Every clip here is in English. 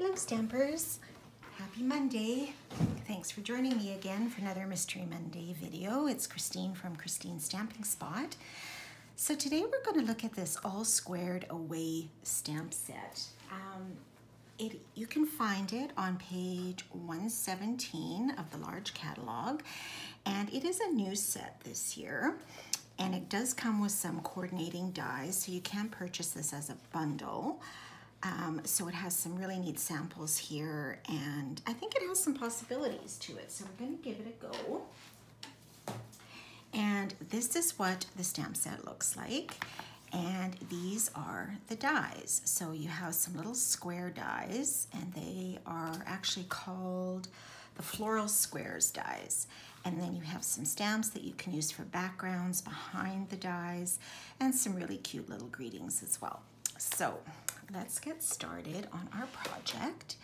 Hello Stampers, happy Monday. Thanks for joining me again for another Mystery Monday video. It's Christine from Christine's Stamping Spot. So today we're going to look at this all squared away stamp set. You can find it on page 117 of the large catalog, and it is a new set this year, and it does come with some coordinating dies, so you can purchase this as a bundle. So it has some really neat samples here, and I think it has some possibilities to it, so we're going to give it a go. And this is what the stamp set looks like, and these are the dies. So you have some little square dies, and they are actually called the Floral Squares Dies. And then you have some stamps that you can use for backgrounds behind the dies, and some really cute little greetings as well. So let's get started on our project,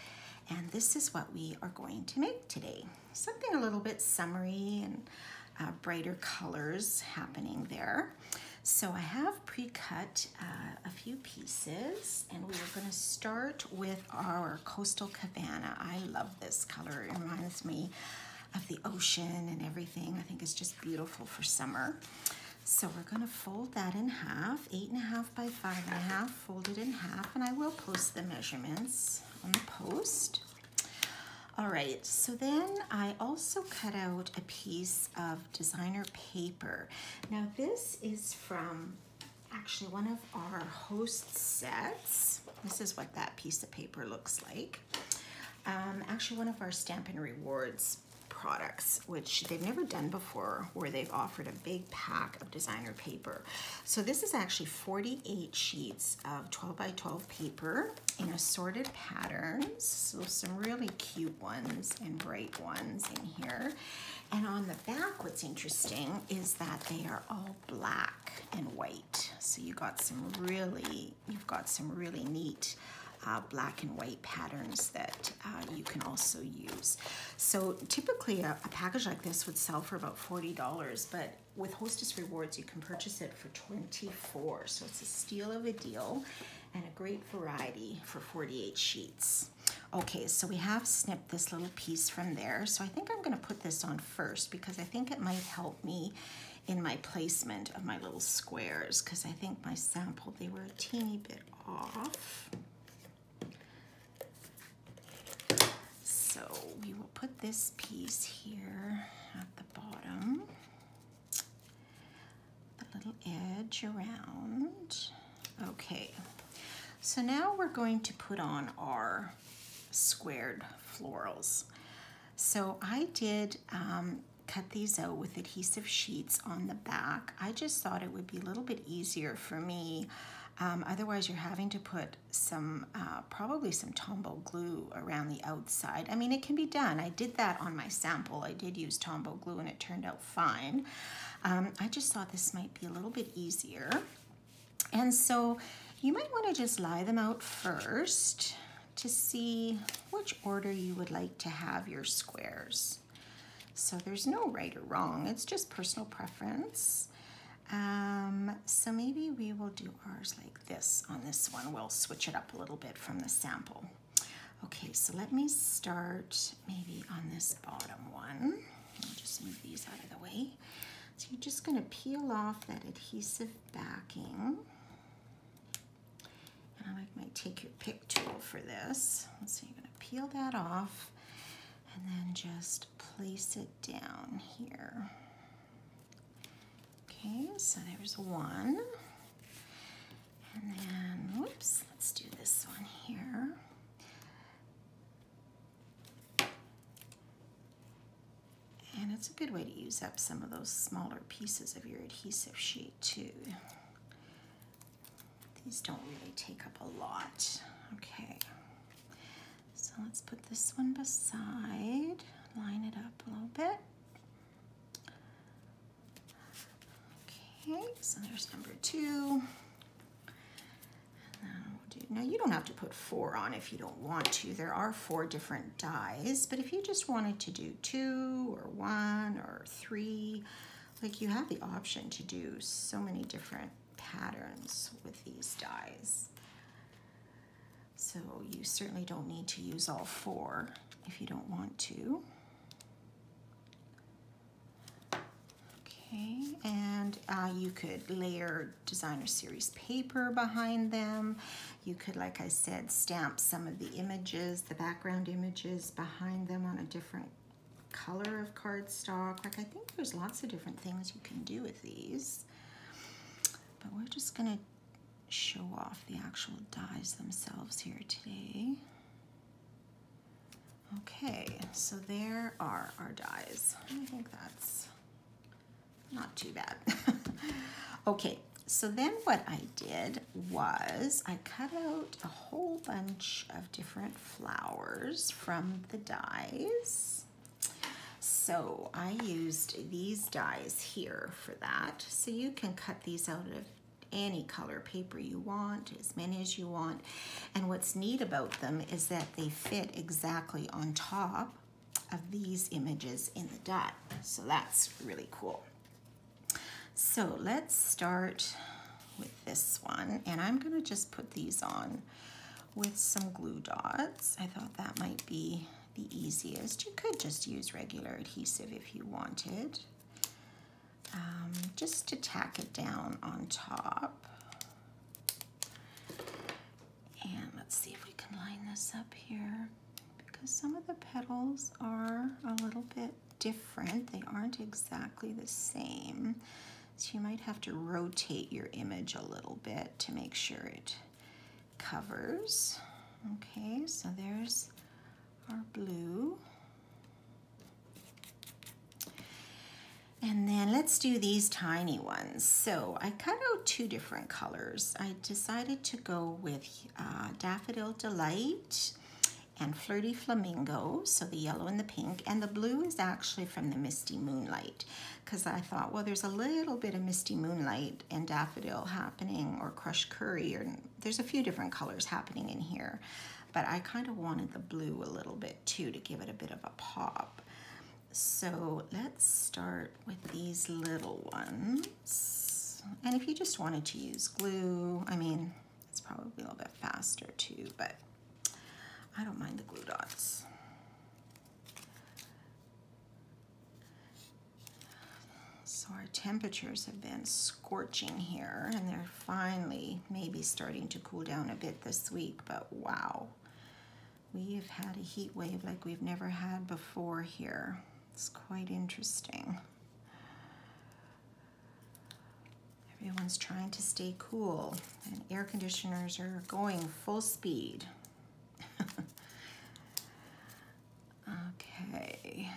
and this is what we are going to make today. Something a little bit summery and brighter colors happening there. So I have pre-cut a few pieces, and we are going to start with our Coastal Cabana. I love this color. It reminds me of the ocean and everything. I think it's just beautiful for summer. So we're going to fold that in half, 8.5 by 5.5, fold it in half, and I will post the measurements on the post. All right, so then I also cut out a piece of designer paper. Now this is from actually one of our host sets. This is what that piece of paper looks like. Actually one of our Stampin' Rewards products, which they've never done before, where they've offered a big pack of designer paper. So this is actually 48 sheets of 12 by 12 paper in assorted patterns. So some really cute ones and bright ones in here. And on the back, what's interesting is that they are all black and white. So you've got some really neat black and white patterns that you can also use. So typically a package like this would sell for about $40, but with Hostess Rewards you can purchase it for $24. So it's a steal of a deal and a great variety for 48 sheets. Okay, so we have snipped this little piece from there. So I think I'm going to put this on first because I think it might help me in my placement of my little squares, because I think my sample, they were a teeny bit off. So we will put this piece here at the bottom, the little edge around. Okay, so now we're going to put on our squared florals. So I did cut these out with adhesive sheets on the back. I just thought it would be a little bit easier for me. Otherwise, you're having to put some, probably some Tombow glue around the outside. I mean, it can be done. I did that on my sample. I did use Tombow glue and it turned out fine. I just thought this might be a little bit easier. And so you might want to just lie them out first to see which order you would like to have your squares. So there's no right or wrong. It's just personal preference. So maybe we will do ours like this on this one. We'll switch it up a little bit from the sample. Okay, so let me start maybe on this bottom one. I'll just move these out of the way. So you're just going to peel off that adhesive backing. And I might take your pick tool for this. So you're going to peel that off and then just place it down here. Okay, so there's one, and then, whoops, let's do this one here. And it's a good way to use up some of those smaller pieces of your adhesive sheet too. These don't really take up a lot. Okay, so let's put this one beside, line it up a little bit. Okay, so there's number 2. And then we'll do, now you don't have to put 4 on if you don't want to. There are 4 different dies, but if you just wanted to do 2 or 1 or 3, like you have the option to do so many different patterns with these dies. So you certainly don't need to use all 4 if you don't want to. Okay, and you could layer designer series paper behind them. You could, like I said, stamp some of the images, the background images behind them on a different color of cardstock. Like, I think there's lots of different things you can do with these. But we're just gonna show off the actual dies themselves here today. Okay, so there are our dies. I think that's not too bad. Okay, so then what I did was I cut out a whole bunch of different flowers from the dies. So I used these dies here for that. So you can cut these out of any color paper you want, as many as you want. And what's neat about them is that they fit exactly on top of these images in the die. So that's really cool. So let's start with this one, and I'm gonna just put these on with some glue dots. I thought that might be the easiest. You could just use regular adhesive if you wanted, just to tack it down on top. And let's see if we can line this up here, because some of the petals are a little bit different. They aren't exactly the same. So you might have to rotate your image a little bit to make sure it covers. Okay, so there's our blue. And then let's do these tiny ones. So I cut out 2 different colors. I decided to go with Daffodil Delight and Flirty Flamingo, so the yellow and the pink, and the blue is actually from the Misty Moonlight, because I thought, well, there's a little bit of Misty Moonlight and Daffodil happening, or Crushed Curry, or there's a few different colors happening in here, but I kind of wanted the blue a little bit too to give it a bit of a pop. So let's start with these little ones, and if you just wanted to use glue, I mean, it's probably a little bit faster too, but I don't mind the glue dots. So our temperatures have been scorching here, and they're finally maybe starting to cool down a bit this week, but wow. We have had a heat wave like we've never had before here. It's quite interesting. Everyone's trying to stay cool, and air conditioners are going full speed. Okay,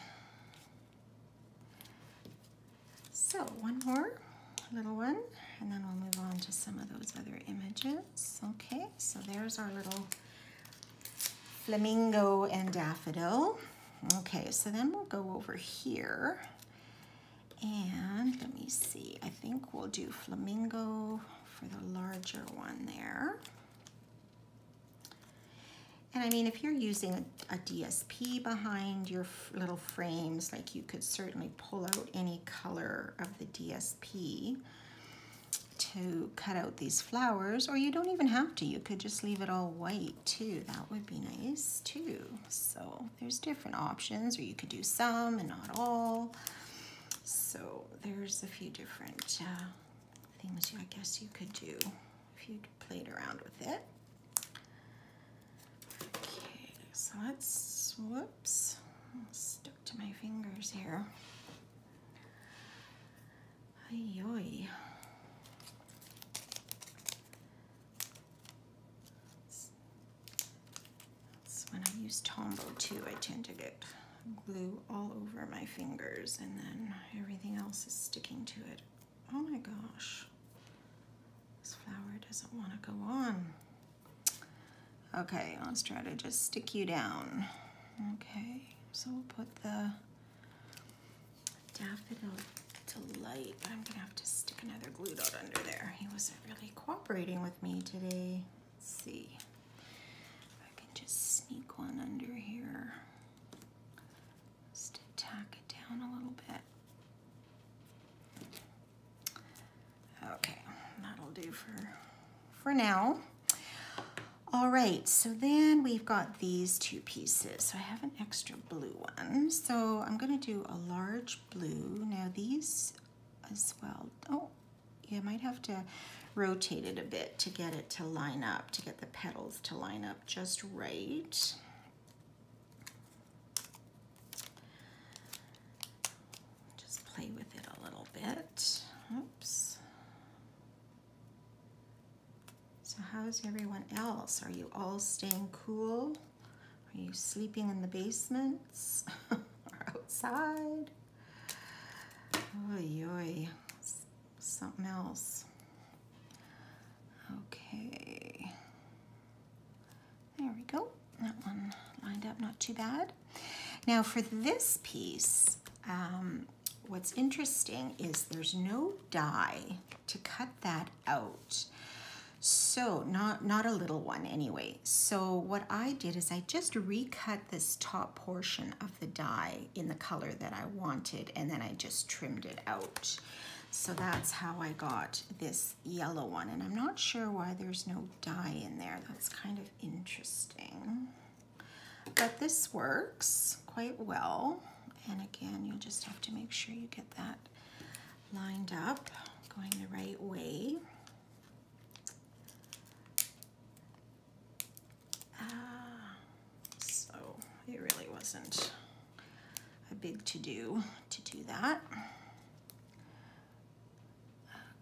so one more little one, and then we'll move on to some of those other images. Okay, so there's our little flamingo and daffodil. Okay, so then we'll go over here, and let me see, I think we'll do flamingo for the larger one there. And I mean, if you're using a DSP behind your little frames, like, you could certainly pull out any color of the DSP to cut out these flowers, or you don't even have to. You could just leave it all white too. That would be nice too. So there's different options, or you could do some and not all. So there's a few different things I guess you could do if you played around with it. So let's, whoops, I'm stuck to my fingers here. Ay-yoy. That's when I use Tombow too, I tend to get glue all over my fingers, and then everything else is sticking to it. Oh my gosh, this flower doesn't want to go on. Okay, let's try to just stick you down. Okay, so we'll put the Daffodil Delight, but I'm gonna have to stick another glue dot under there. He wasn't really cooperating with me today. Let's see if I can just sneak one under here, just to tack it down a little bit. Okay, that'll do for now. All right, so then we've got these two pieces. So I have an extra blue one. So I'm gonna do a large blue. Now these as well. Oh, you might have to rotate it a bit to get it to line up, to get the petals to line up just right. Just play with it a little bit. Oops. So how's everyone else? Are you all staying cool? Are you sleeping in the basements or outside? Oy, oy. Something else. Okay. There we go. That one lined up not too bad. Now for this piece, what's interesting is there's no die to cut that out. So not a little one anyway. So what I did is I just recut this top portion of the die in the color that I wanted, and then I just trimmed it out. So that's how I got this yellow one, and I'm not sure why there's no dye in there. That's kind of interesting. But this works quite well. And again, you'll just have to make sure you get that lined up, going the right way. So it really wasn't a big to-do to do that.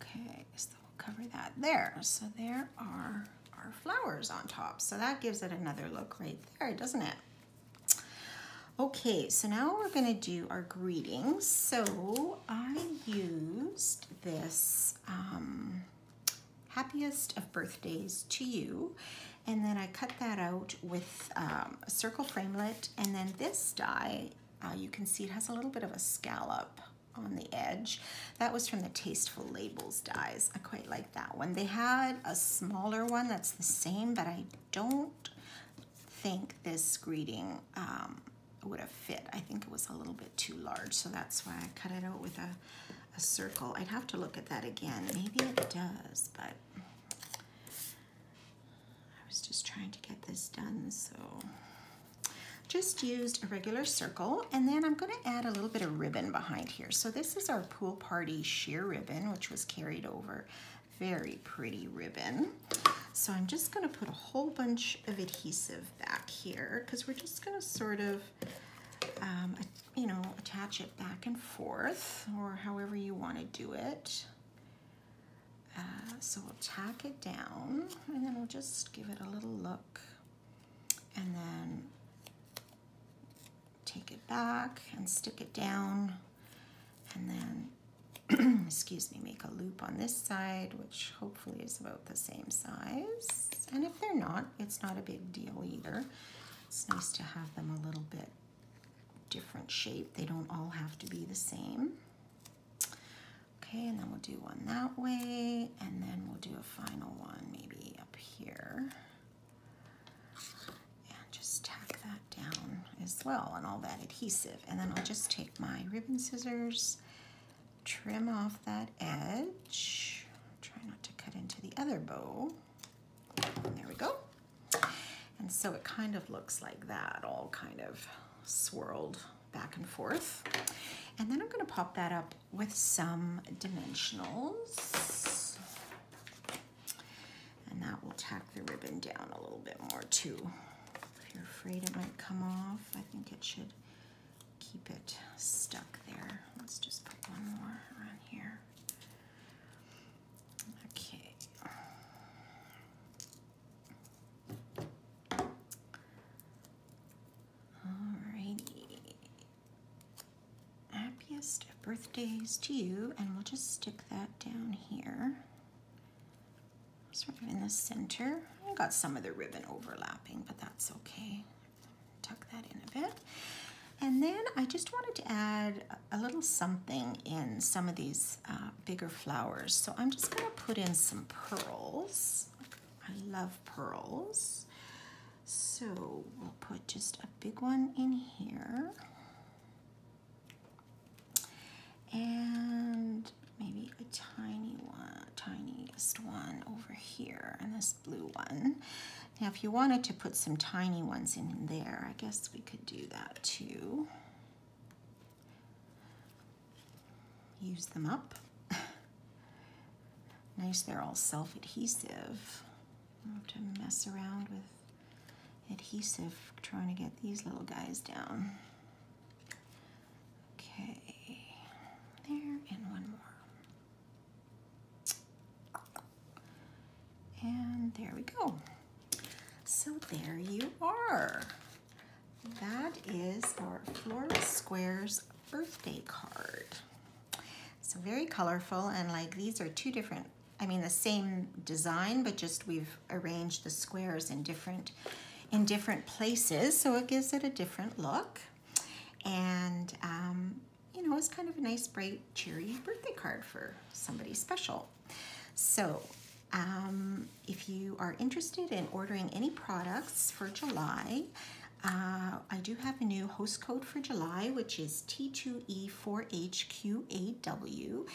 Okay, so we'll cover that there. So there are our flowers on top. So that gives it another look right there, doesn't it? Okay, so now we're gonna do our greetings. So I used this happiest of birthdays to you, and then I cut that out with a circle framelit, and then this die, you can see it has a little bit of a scallop on the edge. That was from the Tasteful Labels dies. I quite like that one. They had a smaller one that's the same, but I don't think this greeting would have fit. I think it was a little bit too large, so that's why I cut it out with a circle. I'd have to look at that again. Maybe it does, but I was just trying to get this done, so just used a regular circle, and then I'm going to add a little bit of ribbon behind here. So this is our pool party sheer ribbon, which was carried over. Very pretty ribbon. So I'm just going to put a whole bunch of adhesive back here, because we're just going to sort of, you know, attach it back and forth, or however you want to do it. So we'll tack it down, and then we'll just give it a little look, and then take it back and stick it down, and then excuse me, make a loop on this side, which hopefully is about the same size. And if they're not, it's not a big deal either. It's nice to have them a little bit different shape. They don't all have to be the same. Okay, and then we'll do one that way, and then we'll do a final one maybe up here. And just tack that down as well, and all that adhesive. And then I'll just take my ribbon scissors, trim off that edge. Try not to cut into the other bow. And there we go. And so it kind of looks like that, all kind of swirled back and forth. And then I'm going to pop that up with some dimensionals. And that will tack the ribbon down a little bit more too. If you're afraid it might come off, I think it should keep it stuck there. Let's just put one more around here. Okay. Alrighty. Happiest of birthdays to you, and we'll just stick that down here, sort of in the center. I got some of the ribbon overlapping, but that's okay. Tuck that in a bit. And then I just wanted to add a little something in some of these bigger flowers. So I'm just going to put in some pearls. I love pearls. So we'll put just a big one in here. And maybe a tiny one, tiniest one over here, and this blue one. Now, if you wanted to put some tiny ones in there, I guess we could do that too. Use them up. Nice, they're all self-adhesive. I don't have to mess around with adhesive trying to get these little guys down. Okay, there, and one more. And there we go. So there you are. That is our Floral Squares birthday card. So very colorful, and like these are two different, I mean the same design, but just we've arranged the squares in different places, so it gives it a different look. And you know, it's kind of a nice, bright, cheery birthday card for somebody special. So if you are interested in ordering any products for July, I do have a new host code for July, which is T2E4HQAW,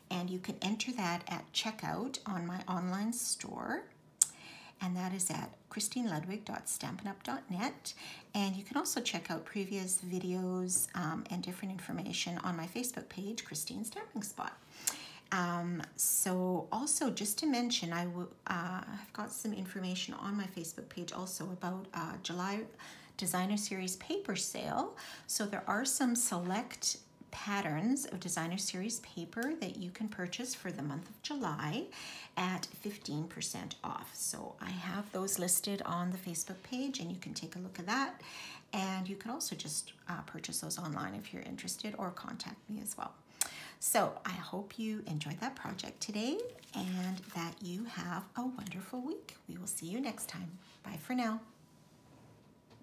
and you can enter that at checkout on my online store, and that is at christineludwig.stampinup.net. And you can also check out previous videos and different information on my Facebook page, Christine Stamping Spot. So also just to mention, I've got some information on my Facebook page also about July Designer Series paper sale. So there are some select patterns of Designer Series paper that you can purchase for the month of July at 15% off. So I have those listed on the Facebook page, and you can take a look at that. And you can also just purchase those online if you're interested, or contact me as well. So I hope you enjoyed that project today and that you have a wonderful week. We will see you next time. Bye for now.